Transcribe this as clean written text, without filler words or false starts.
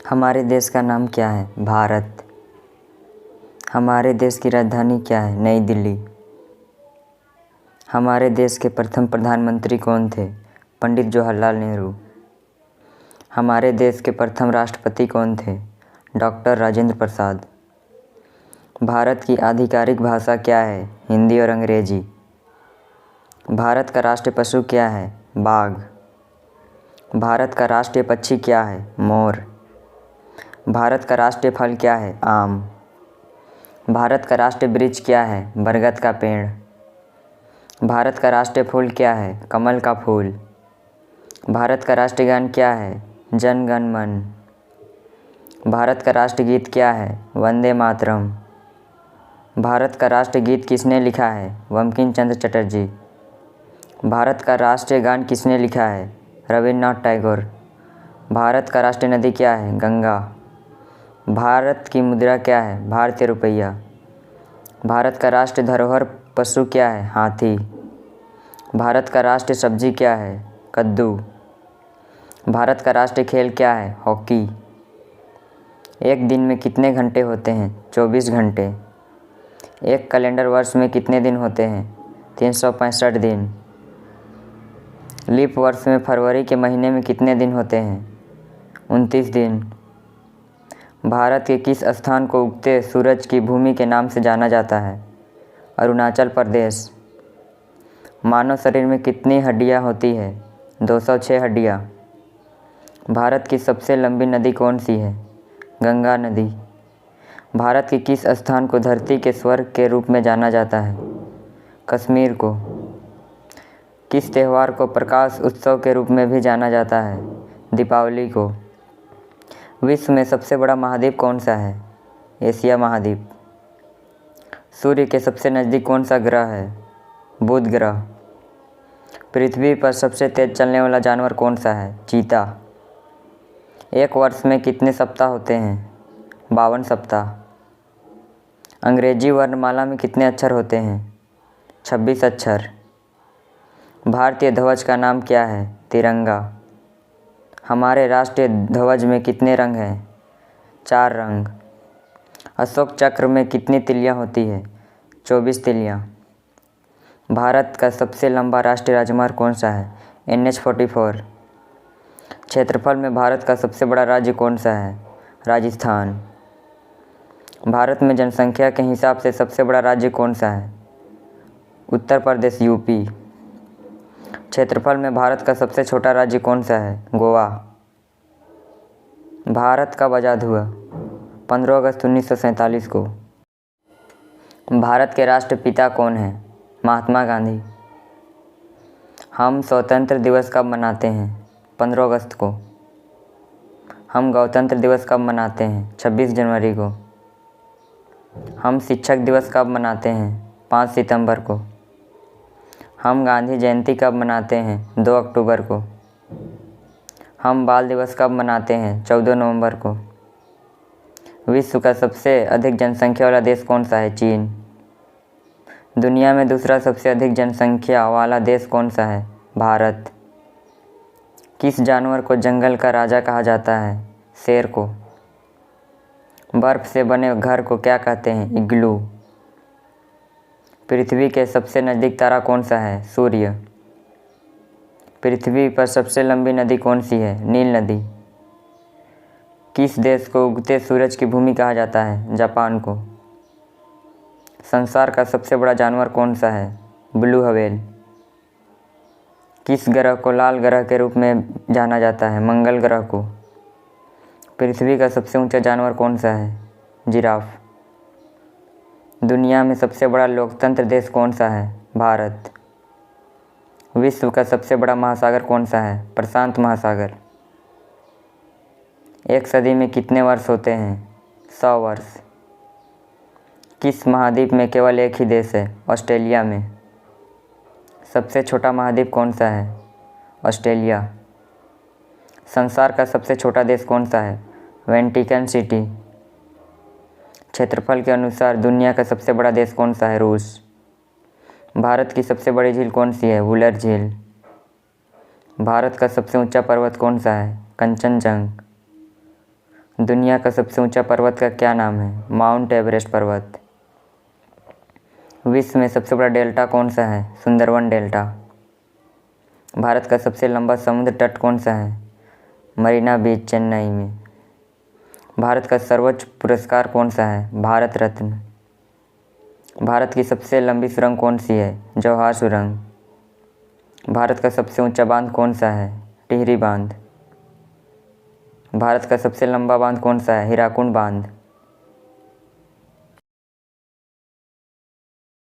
हमारे देश का नाम क्या है? भारत। हमारे देश की राजधानी क्या है? नई दिल्ली। हमारे देश के प्रथम प्रधानमंत्री कौन थे? पंडित जवाहरलाल नेहरू। हमारे देश के प्रथम राष्ट्रपति कौन थे? डॉक्टर राजेंद्र प्रसाद। भारत की आधिकारिक भाषा क्या है? हिंदी और अंग्रेजी। भारत का राष्ट्रीय पशु क्या है? बाघ। भारत का राष्ट्रीय पक्षी क्या है? मोर। भारत का राष्ट्रीय फल क्या है? आम। भारत का राष्ट्रीय वृक्ष क्या है? बरगद का पेड़। भारत का राष्ट्रीय फूल क्या है? कमल का फूल। भारत का राष्ट्रीय गान क्या है? जन गण मन। भारत का राष्ट्रीय गीत क्या है? वंदे मातरम। भारत का राष्ट्रीय गीत किसने लिखा है? बंकिम चंद्र चटर्जी। भारत का राष्ट्रीय गान किसने लिखा है? रविन्द्रनाथ टैगोर। भारत का राष्ट्रीय नदी क्या है? गंगा। भारत की मुद्रा क्या है? भारतीय रुपया। भारत का राष्ट्रीय धरोहर पशु क्या है? हाथी। भारत का राष्ट्रीय सब्जी क्या है? कद्दू। भारत का राष्ट्रीय खेल क्या है? हॉकी। एक दिन में कितने घंटे होते हैं? 24 घंटे। एक कैलेंडर वर्ष में कितने दिन होते हैं? 365 दिन। लीप वर्ष में फरवरी के महीने में कितने दिन होते हैं? 29 दिन। भारत के किस स्थान को उगते सूरज की भूमि के नाम से जाना जाता है? अरुणाचल प्रदेश। मानव शरीर में कितनी हड्डियां होती है? 206 हड्डियां। भारत की सबसे लंबी नदी कौन सी है? गंगा नदी। भारत के किस स्थान को धरती के स्वर्ग के रूप में जाना जाता है? कश्मीर को। किस त्यौहार को प्रकाश उत्सव के रूप में भी जाना जाता है? दीपावली को। विश्व में सबसे बड़ा महाद्वीप कौन सा है? एशिया महाद्वीप। सूर्य के सबसे नज़दीक कौन सा ग्रह है? बुध ग्रह। पृथ्वी पर सबसे तेज चलने वाला जानवर कौन सा है? चीता। एक वर्ष में कितने सप्ताह होते हैं? 52 सप्ताह। अंग्रेजी वर्णमाला में कितने अक्षर होते हैं? 26 अक्षर। भारतीय ध्वज का नाम क्या है? तिरंगा। हमारे राष्ट्रीय ध्वज में कितने रंग हैं? 4 रंग। अशोक चक्र में कितनी तिलियां होती है? 24 तिलियां। भारत का सबसे लंबा राष्ट्रीय राजमार्ग कौन सा है? NH-44। क्षेत्रफल में भारत का सबसे बड़ा राज्य कौन सा है? राजस्थान। भारत में जनसंख्या के हिसाब से सबसे बड़ा राज्य कौन सा है? उत्तर प्रदेश यूपी। क्षेत्रफल में भारत का सबसे छोटा राज्य कौन सा है? गोवा। भारत कब आज़ाद हुआ? 15 अगस्त 1947 को। भारत के राष्ट्रपिता कौन हैं? महात्मा गांधी। हम स्वतंत्र दिवस कब मनाते हैं? 15 अगस्त को। हम गणतंत्र दिवस कब मनाते हैं? 26 जनवरी को। हम शिक्षक दिवस कब मनाते हैं? 5 सितंबर को। हम गांधी जयंती कब मनाते हैं? 2 अक्टूबर को। हम बाल दिवस कब मनाते हैं? 14 नवंबर को। विश्व का सबसे अधिक जनसंख्या वाला देश कौन सा है? चीन। दुनिया में दूसरा सबसे अधिक जनसंख्या वाला देश कौन सा है? भारत। किस जानवर को जंगल का राजा कहा जाता है? शेर को। बर्फ से बने घर को क्या कहते हैं? इग्लू। पृथ्वी के सबसे नज़दीक तारा कौन सा है? सूर्य। पृथ्वी पर सबसे लंबी नदी कौन सी है? नील नदी। किस देश को उगते सूरज की भूमि कहा जाता है? जापान को। संसार का सबसे बड़ा जानवर कौन सा है? Blue whale. किस ग्रह को लाल ग्रह के रूप में जाना जाता है? मंगल ग्रह को। पृथ्वी का सबसे ऊंचा जानवर कौन सा है? जिराफ। दुनिया में सबसे बड़ा लोकतंत्र देश कौन सा है? भारत। विश्व का सबसे बड़ा महासागर कौन सा है? प्रशांत महासागर। एक सदी में कितने वर्ष होते हैं? 100 वर्ष। किस महाद्वीप में केवल एक ही देश है? ऑस्ट्रेलिया में। सबसे छोटा महाद्वीप कौन सा है? ऑस्ट्रेलिया। संसार का सबसे छोटा देश कौन सा है? Vatican city. क्षेत्रफल के अनुसार दुनिया का सबसे बड़ा देश कौन सा है? रूस। भारत की सबसे बड़ी झील कौन सी है? वुलर झील। भारत का सबसे ऊंचा पर्वत कौन सा है? कंचनजंगा। दुनिया का सबसे ऊंचा पर्वत का क्या नाम है? माउंट एवरेस्ट पर्वत। विश्व में सबसे बड़ा डेल्टा कौन सा है? सुंदरवन डेल्टा। भारत का सबसे लंबा समुद्र तट कौन सा है? मरीना बीच, चेन्नई में। भारत का सर्वोच्च पुरस्कार कौन सा है? भारत रत्न। भारत की सबसे लंबी सुरंग कौन सी है? जवाहर सुरंग। भारत का सबसे ऊंचा बांध कौन सा है? टिहरी बांध। भारत का सबसे लंबा बांध कौन सा है? हीराकुंड बांध।